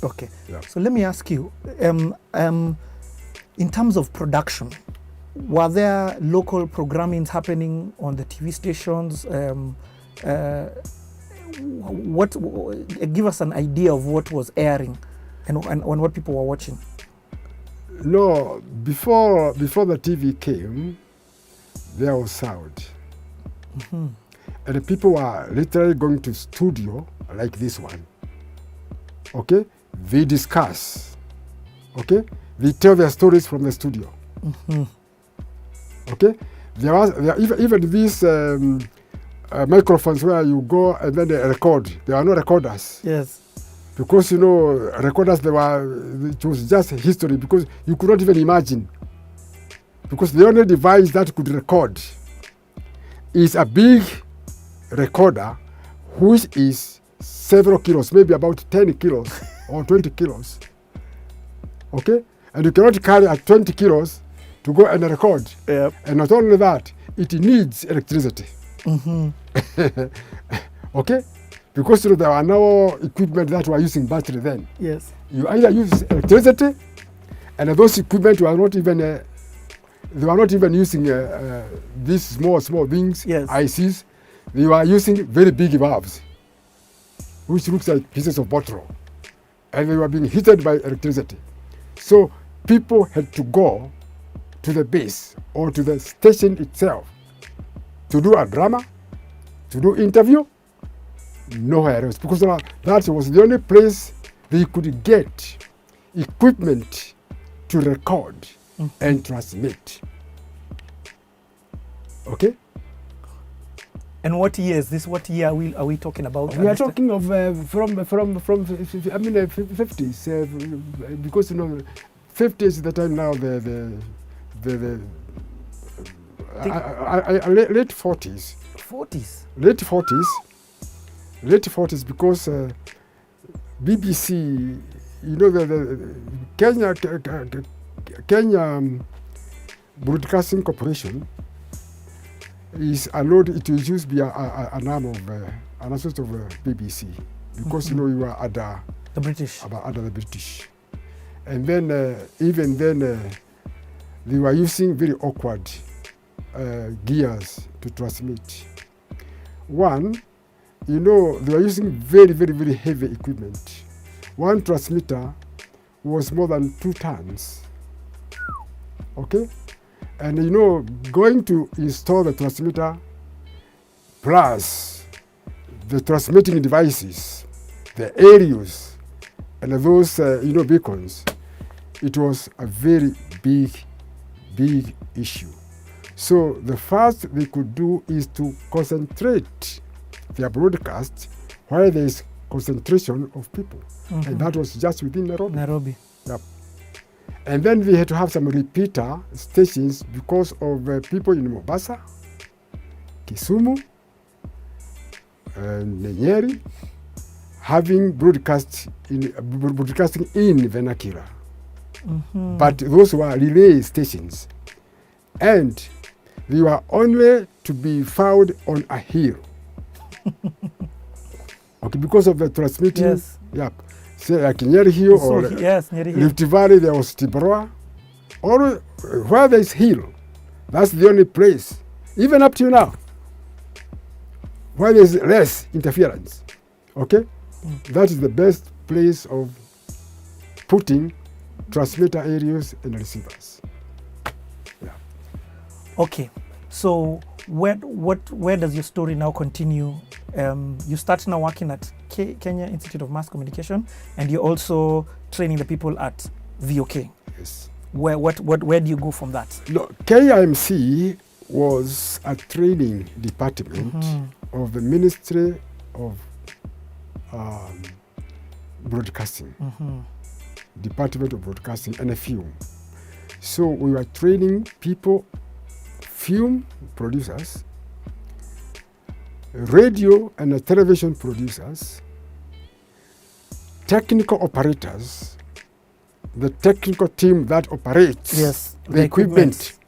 Okay. Yeah. So let me ask you, in terms of production, were there local programmings happening on the TV stations? Give us an idea of what was airing and what people were watching. No, before the TV came, there was sound. Mm-hmm. And the people were literally going to studio like this one. Okay? They discuss. Okay? They tell their stories from the studio. Mm-hmm. Okay? There even these microphones where you go and then they record. There are no recorders. Yes. Because, recorders, it was just history because you could not even imagine. Because the only device that could record is a big recorder which is several kilos, maybe about 10 kilos or 20 kilos. Okay? And you cannot carry at 20 kilos to go and record. Yep. And not only that, it needs electricity. Mm-hmm. Okay? Because there are no equipment that were using battery then. Yes. You either use electricity, and those equipment were not even they were not even using these small things, yes. ICs. They were using very big valves, which looks like pieces of bottle, and they were being heated by electricity. So people had to go to the base or to the station itself to do a drama, to do interview. Nowhere else, because that was the only place they could get equipment to record and transmit. Okay? And what year is this? What year are we talking about? We are talking of from 50s, because 50s is the time now late 40s. 40s. Late 40s, because BBC, the Kenya Broadcasting Corporation is allowed, it will just be an arm of an associate of BBC, because we were under the British. Under the British, and then even then they were using very awkward gears to transmit. One, they were using very, very, very heavy equipment. One transmitter was more than 2 tons. Okay? And going to install the transmitter plus the transmitting devices, the aerials, and those, beacons, it was a very big, big issue. So the first they could do is to concentrate their broadcast where there is concentration of people. Mm-hmm. And that was just within Nairobi. Yep. And then we had to have some repeater stations because of people in Mombasa, Kisumu, and Nyeri having broadcasting in vernacular. Mm-hmm. But those were relay stations. And they were only to be found on a hill. Okay, because of the transmitting. Yes. Yep. Say like Nyeri Hill or Nyeri Hill. Rift Valley, there was Tibroa. Or where there is hill, that's the only place, even up to now, where there is less interference. Okay? That is the best place of putting transmitter areas and receivers. Yeah. Okay. So where does your story now continue? You start now working at Kenya Institute of Mass Communication, and you're also training the people at VOK. Yes. Where do you go from that? No, KIMC was a training department of the Ministry of Broadcasting, Department of Broadcasting and Film. So we were training people, film producers, radio and television producers, technical operators, the technical team that operates the equipment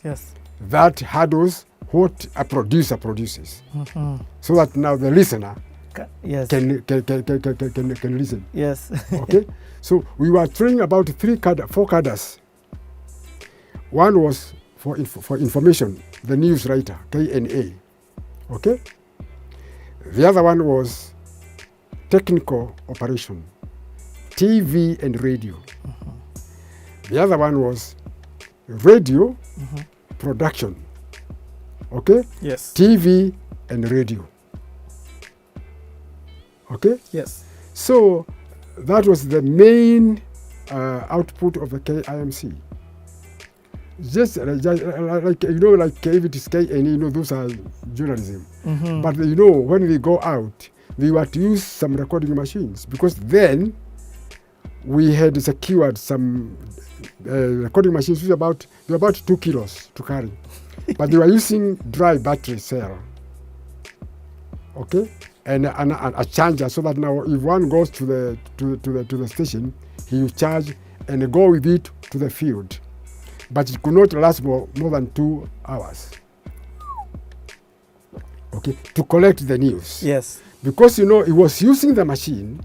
that handles what a producer produces. So that now the listener Yes. can listen. Yes. Okay, so we were training about 4 cadres. One was for information, the news writer, KNA. Okay, the other one was technical operation, TV and radio. The other one was radio production. Okay, Yes. TV and radio. Okay, Yes. so that was the main output of the KIMC. Just like like if it is KNE, those are journalism. But when we go out, we were to use some recording machines, because then we had secured some recording machines which were about 2 kilos to carry, but they were using dry battery cell. Okay, and a charger, so that now if one goes to the station, he will charge and go with it to the field. But it could not last more than 2 hours. Okay, to collect the news. Yes. Because it was using the machine.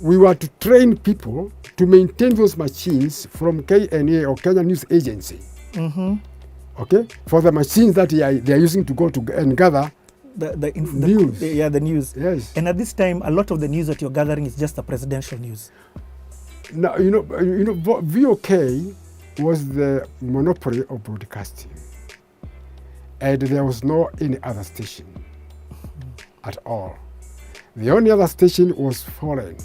We were to train people to maintain those machines from KNA or Kenya News Agency. Okay, for the machines that they are using to go to and gather the news. The news. Yes. And at this time, a lot of the news that you're gathering is just the presidential news. Now VOK was the monopoly of broadcasting, and there was no any other station at all. The only other station was foreign,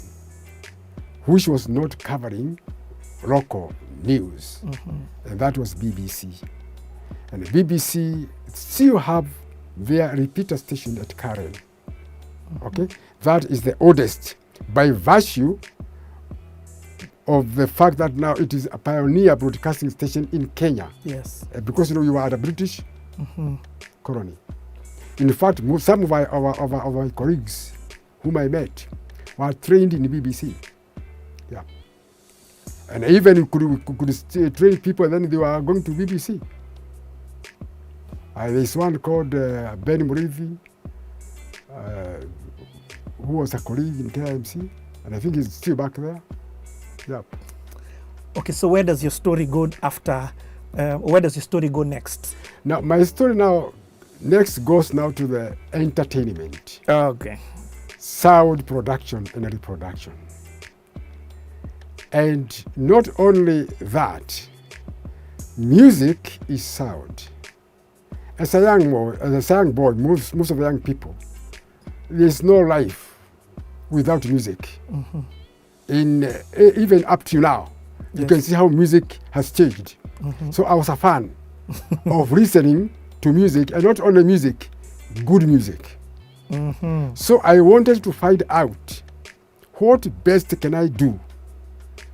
which was not covering local news, and that was BBC. And the BBC still have their repeater station at Karen. Okay, that is the oldest by virtue of the fact that now it is a pioneer broadcasting station in Kenya. Yes. Because we were the British colony. In fact, some of our colleagues whom I met were trained in the BBC. Yeah. And even we could train people, then they were going to BBC. There's one called Ben Murithi, who was a colleague in KIMC, and I think he's still back there. Yeah. Okay, so where does your story go after? Where does your story go next? Now, my story next goes now to the entertainment. Okay. Sound production and reproduction. And not only that, music is sound. As a young boy, most of the young people, there's no life without music. Even up to now, you can see how music has changed. So I was a fan of listening to music, and not only music, good music. So I wanted to find out what best can I do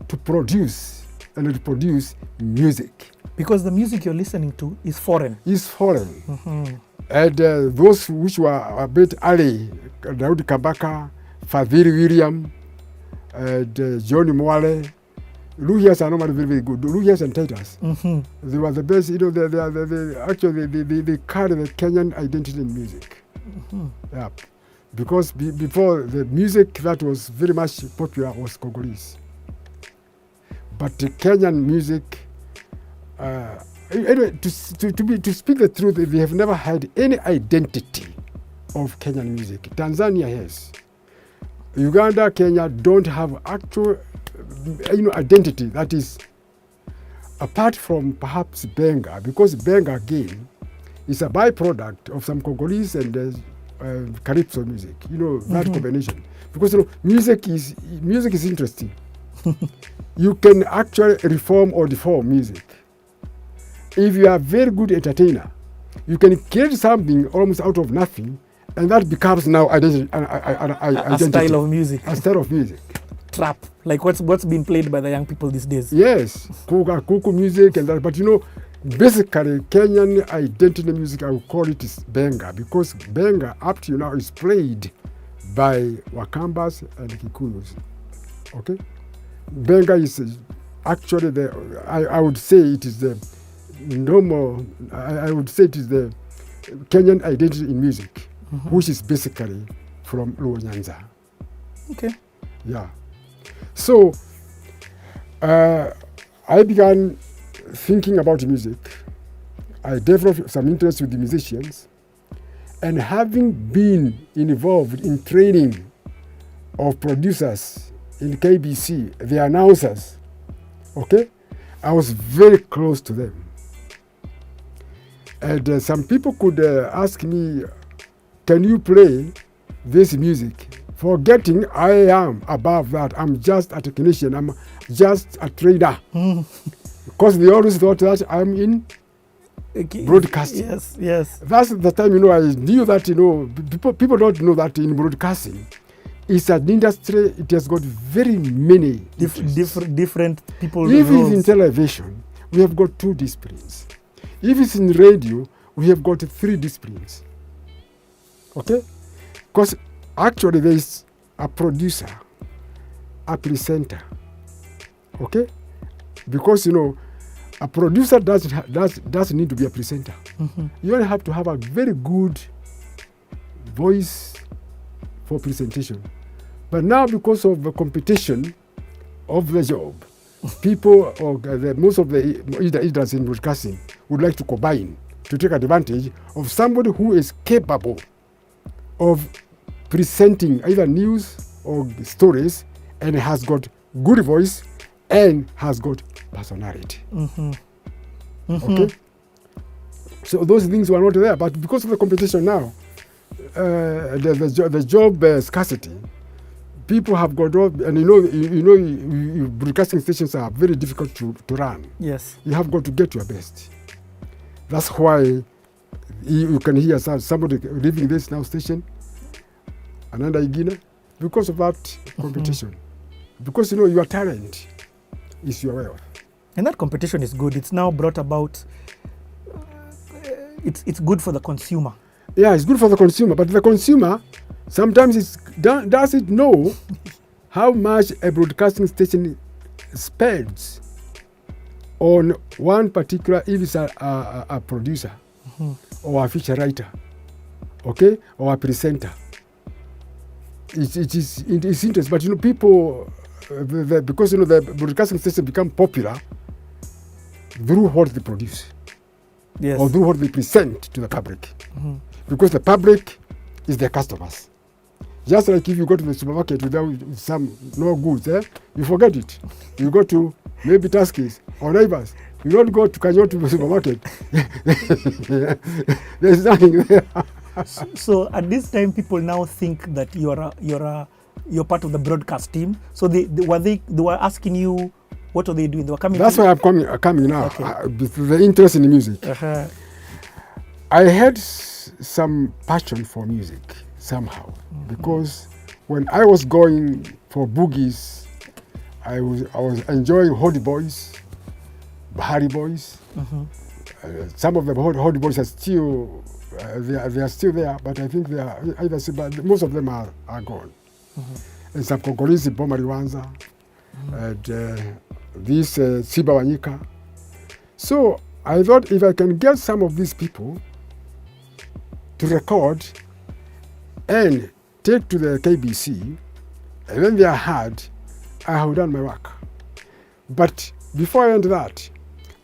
to produce and reproduce music. Because the music you're listening to is foreign. Is foreign. And those which were a bit early, Daudi Kabaka, Fadhili William, and Johnny Mwale, Luhias are normally very, very good. Luhias and Titus. They were the best. Actually, they carry the Kenyan identity in music. Yeah. Because before, the music that was very much popular was Congolese. But the Kenyan music, anyway, to speak the truth, they have never had any identity of Kenyan music. Tanzania has. Uganda, Kenya don't have actual identity. That is, apart from perhaps Benga, because Benga again is a byproduct of some Congolese and Calypso music. That combination. Because music is interesting. You can actually reform or deform music. If you are a very good entertainer, you can create something almost out of nothing, and that becomes now identity. A style of music. A style of music. Trap, like what's being played by the young people these days. Yes, kuku music and that. But basically Kenyan identity music, I would call it is Benga, because Benga up to now is played by Wakambas and Kikuyus. Okay, Benga is actually I would say it is the normal. I would say it is the Kenyan identity in music, which is basically from Luo Nyanza. Okay. Yeah. So I began thinking about music. I developed some interest with the musicians. And having been involved in training of producers in KBC, the announcers, okay, I was very close to them. And some people could ask me, can you play this music? Forgetting I am above that. I'm just a technician. I'm just a trader. Because they always thought that I'm in broadcasting. Yes, yes. That's the time, you know, I knew that, you know, people don't know that in broadcasting, it's an industry, it has got very many different people. If it's in television, we have got 2 disciplines. If it's in radio, we have got 3 disciplines. Okay? Because actually there is a producer, a presenter. Okay? Because, you know, a producer doesn't need to be a presenter. You only have to have a very good voice for presentation. But now, because of the competition of the job, people, or most of the leaders in broadcasting would like to combine to take advantage of somebody who is capable of presenting either news or stories and has got good voice and has got personality. Okay? So those things were not there, but because of the competition now, the job scarcity, people have got up, and broadcasting stations are very difficult to run. Yes. You have got to get your best. That's why you can hear somebody leaving this now station, another Igina, because of that competition. Because, you know, your talent is your wealth. And that competition is good. It's now brought about, it's good for the consumer. Yeah, it's good for the consumer, but the consumer sometimes doesn't know how much a broadcasting station spends on one particular, if it's a producer or a feature writer, okay, or a presenter. It's interesting, but, you know, people, because, you know, the broadcasting station become popular through what they produce. Yes. Or through what they present to the public. Because the public is their customers. Just like if you go to the supermarket without no goods, you forget it. You go to maybe Tuskys or Neighbors. You don't go to Kanyottu supermarket. There's nothing there. So at this time, people now think that you're part of the broadcast team. So they were asking you, what are they doing? They were coming. That's why I'm coming now. Okay. The interest in the music. I had some passion for music somehow, because when I was going for boogies, I was enjoying Hody Boys, Bahari Boys. Some of the Hody Boys are still they are still there, but I think they are either, but most of them are gone. And some Congolese Bomariwanza, and this Siba Wanyika. So I thought, if I can get some of these people to record and take to the KBC, and when they are heard, I have done my work. But before I end that,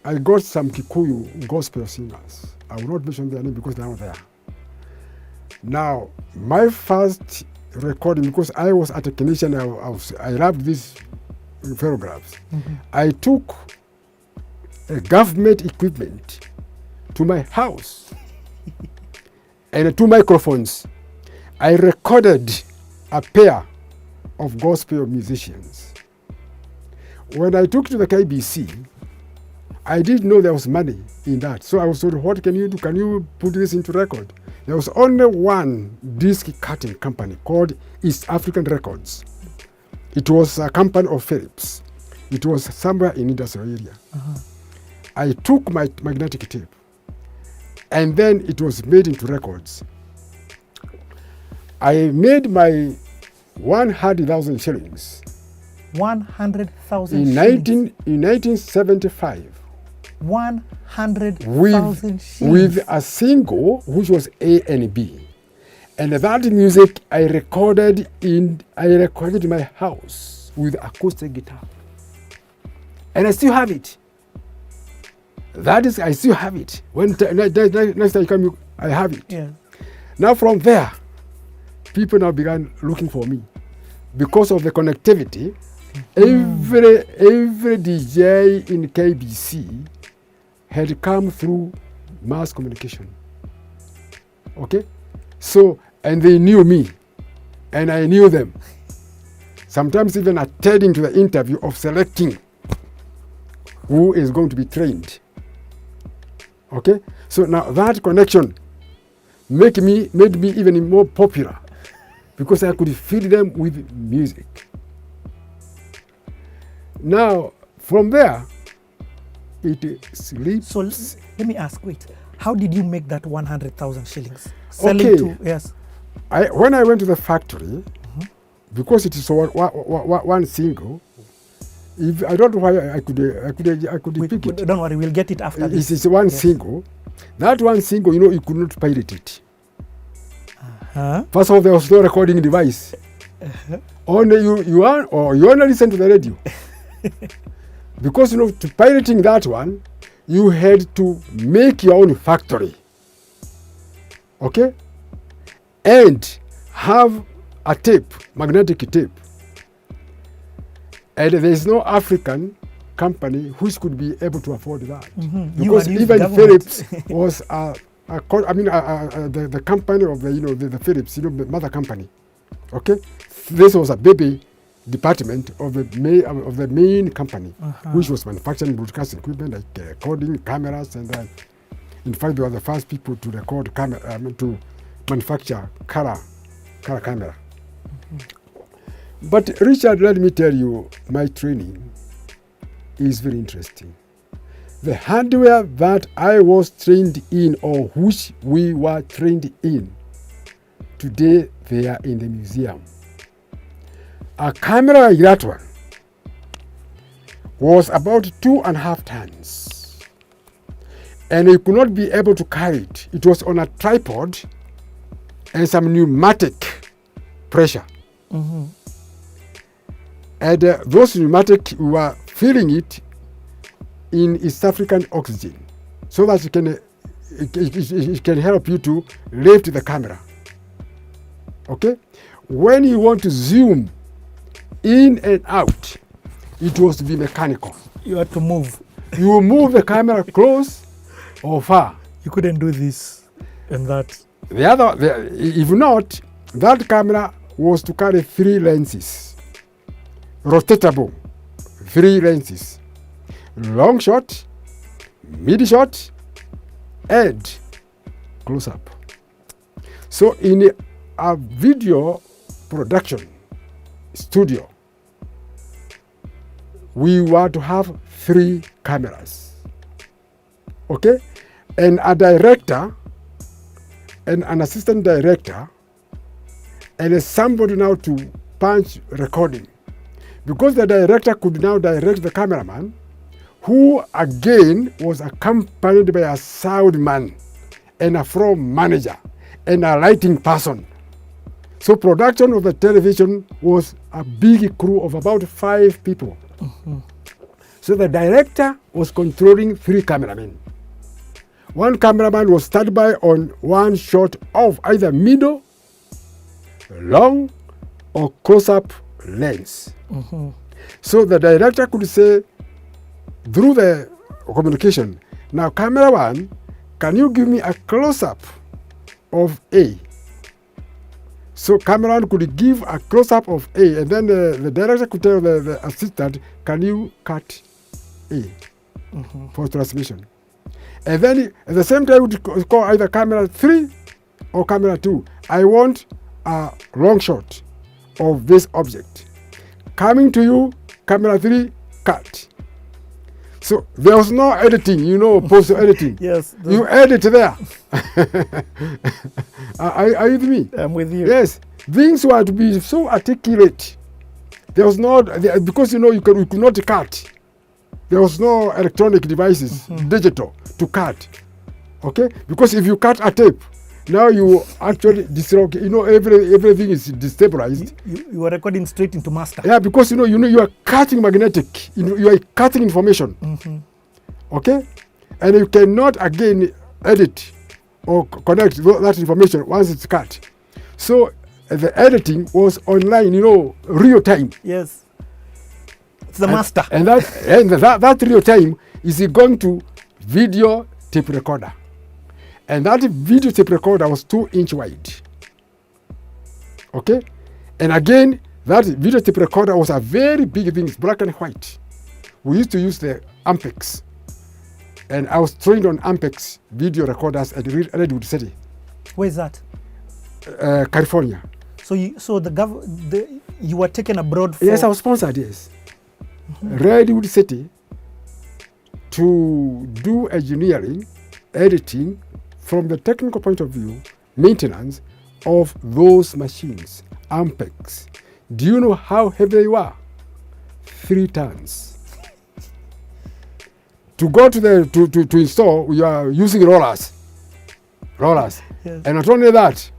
I got some Kikuyu gospel singers. I will not mention their name because they are not there. Now, my first recording, because I was a technician, I loved these photographs. I took a government equipment to my house and 2 microphones. I recorded a pair of gospel musicians. When I took to the KBC, I didn't know there was money in that. So I was told, what can you do? Can you put this into record? There was only one disc cutting company called East African Records. It was a company of Philips. It was somewhere in industrial area. I took my magnetic tape, and then it was made into records. I made my 100,000 shillings. 100,000 in shillings. In 1975. 100,000 shillings. With a single which was A and B. And that music I recorded in my house with acoustic guitar. And I still have it. I still have it. Next time you come, I have it. Yeah. Now from there, people now began looking for me. Because of the connectivity, every DJ in KBC had come through mass communication. Okay? So, and they knew me, and I knew them. Sometimes even attending to the interview of selecting who is going to be trained. Okay? So now that connection made me even more popular because I could feed them with music. Now, from there, it sleeps. So let me ask, wait, how did you make that 100,000 shillings? Selling Okay. to, yes. When I went to the factory, because it is one single, if I don't know why I could pick it. Don't worry, we'll get it after this. It's one single. That one single, you could not pirate it. First of all, there was no recording device. Only you only listen to the radio. Because to pirating that one, you had to make your own factory. Okay? And have a tape, magnetic tape. And there is no African company which could be able to afford that. Because even Philips was the company of the Philips, the mother company. Okay? This was a baby department of the main company, which was manufacturing broadcast equipment like recording cameras, and in fact they were the first people to record to manufacture color camera. But Richard, let me tell you, my training is very interesting. The hardware that I was trained in, or which we were trained in, today they are in the museum. A camera like that one was about 2.5 tons. And you could not be able to carry it. It was on a tripod and some pneumatic pressure. And those pneumatic, we were filling it in East African oxygen so that it can help you to lift the camera. Okay? When you want to zoom in and out, it was to be mechanical. You had to move. You move the camera close or far. You couldn't do this and that. If not, that camera was to carry 3 lenses, rotatable 3 lenses, long shot, mid shot, and close up. So in a video production studio, we were to have 3 cameras. Okay? And a director and an assistant director and somebody now to punch recording. Because the director could now direct the cameraman, who again was accompanied by a sound man and a film manager and a lighting person. So production of the television was a big crew of about 5 people. So the director was controlling 3 cameramen. One cameraman was standby on one shot of either middle, long, or close-up lens. So the director could say, through the communication, now camera 1, can you give me a close-up of A? So camera 1 could give a close-up of A, and then the director could tell the assistant, can you cut A for transmission? And then at the same time, we would call either camera 3 or camera 2. I want a long shot of this object. Coming to you, camera 3, cut. So there was no editing, post editing. Yes. You edit there. Are you with me? I'm with you. Yes. Things were to be so articulate. There was no, because you could not cut. There was no electronic devices, digital, to cut. Okay? Because if you cut a tape, Now you actually dislocate. Everything is destabilized. You were recording straight into master. Yeah, because you are cutting magnetic. You are cutting information. Mm-hmm. Okay, and you cannot again edit or connect that information once it's cut. So the editing was online, real time. Yes. It's the master. And that real time is going to video tape recorder. And that video tape recorder was 2-inch wide. Okay? And again, that video tape recorder was a very big thing, it's black and white. We used to use the Ampex. And I was trained on Ampex video recorders at Redwood City. Where is that? California. So you were taken abroad for... Yes, I was sponsored, yes. Mm-hmm. Redwood City to do engineering, editing, from the technical point of view, maintenance of those machines, Ampex. Do you know how heavy they were? 3 tons. To go to install, we are using rollers. Yes. And not only that,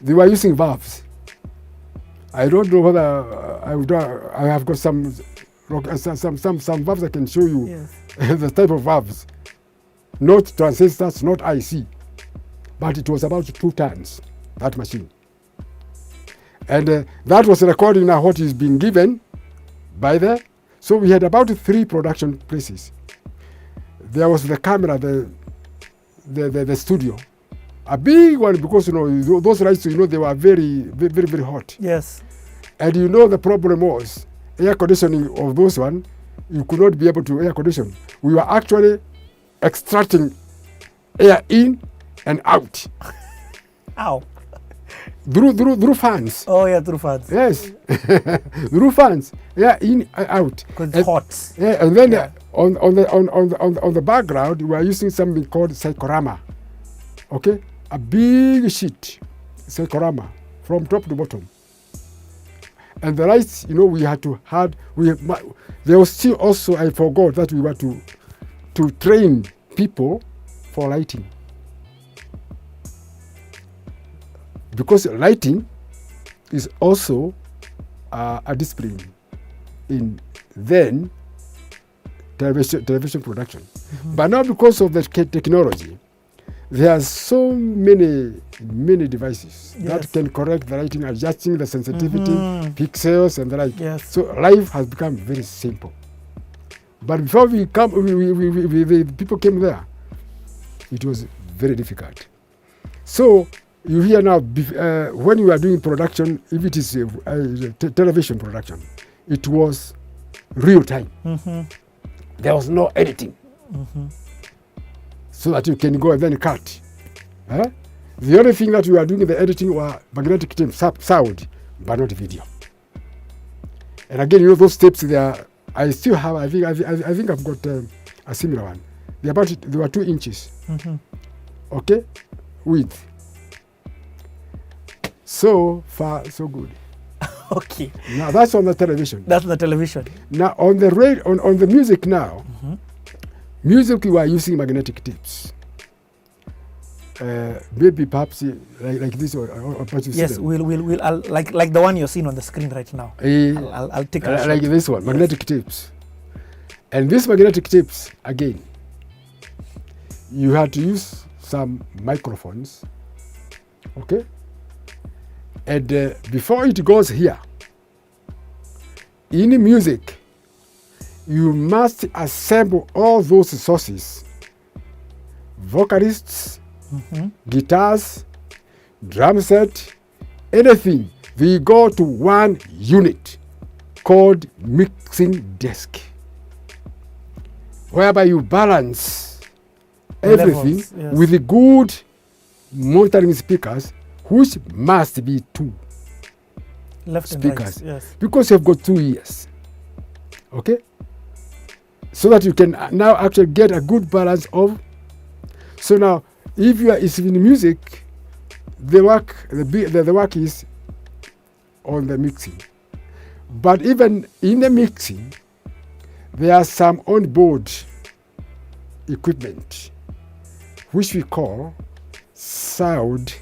they were using valves. I don't know whether I have got some valves I can show you. Yes. The type of valves. Not transistors, not IC. But it was about 2 tons, that machine. And that was recording now what is being given by there. So we had about 3 production places. There was the camera, the studio. A big one, because those lights, they were very, very, very hot. Yes. And the problem was air conditioning of those one, you could not be able to air condition. We were actually extracting air in and out. Ow. Through fans. Oh yeah, through fans. Yes. Through fans. Yeah, in and out. Because it's hot. Yeah, and then on the background we are using something called cyclorama. Okay? A big sheet, cyclorama, from top to bottom. And the lights, we had to there was still also, I forgot that we were to train people for lighting. Because lighting is also a discipline in then television production. Mm-hmm. But now because of the technology, there are so many devices that can correct the lighting, adjusting the sensitivity, pixels and the like. Yes. So life has become very simple. But before people came there, it was very difficult. So you hear now, when you are doing production, if it is television production, it was real time. Mm-hmm. There was no editing. Mm-hmm. So that you can go and then cut. The only thing that we are doing in the editing were magnetic tape, sound, but not video. And again, those tapes there, I still have, I think I've got a similar one. They were 2 inches. Mm-hmm. Okay? Width. So far, so good. Okay. Now that's on the television. That's the television. Now on the on the music now, music we are using magnetic tapes. Maybe perhaps like this or yes, we'll like the one you're seeing on the screen right now. I'll take a like this one, magnetic tapes. And these magnetic tapes, again, you had to use some microphones, okay? And before it goes here, in music, you must assemble all those sources, vocalists, guitars, drum set, anything. They go to one unit called mixing desk, whereby you balance everything levels, with the good monitoring speakers, which must be 2 left speakers, and right, yes. Because you've got 2 ears, okay? So that you can now actually get a good balance of. So now, if you are in music, the work is on the mixing. But even in the mixing, there are some on-board equipment, which we call sound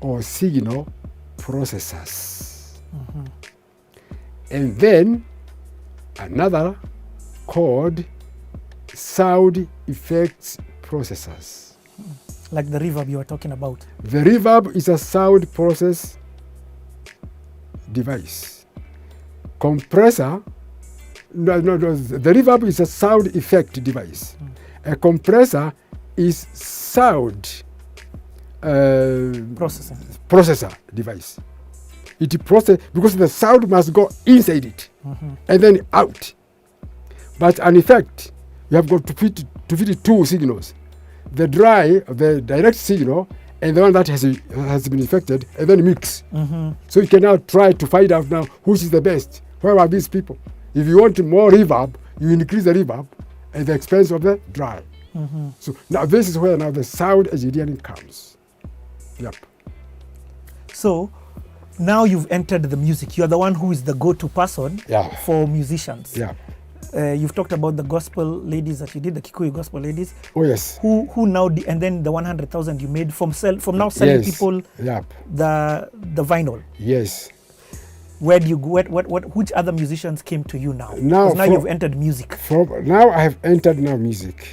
or signal processors. And then another called sound effects processors. Like the reverb you were talking about. The reverb is a sound process device. Compressor, no, the reverb is a sound effect device. A compressor is sound processor device. It process because the sound must go inside it and then out. But an effect, you have got to fit two signals: the direct signal, and the one that has been affected, and then mix. So you can now try to find out now which is the best. Where are these people? If you want more reverb, you increase the reverb at the expense of the dry. So now this is where now the sound engineering comes. Yep. So now you've entered the music. You're the one who is the go-to person for musicians. Yeah. You've talked about the gospel ladies that you did, the Kikuyu gospel ladies. Oh yes. Who now and then the 100,000 you made from now selling people the vinyl. Yes. Where do you go? Which other musicians came to you now? Now you've entered music. Now I have entered music.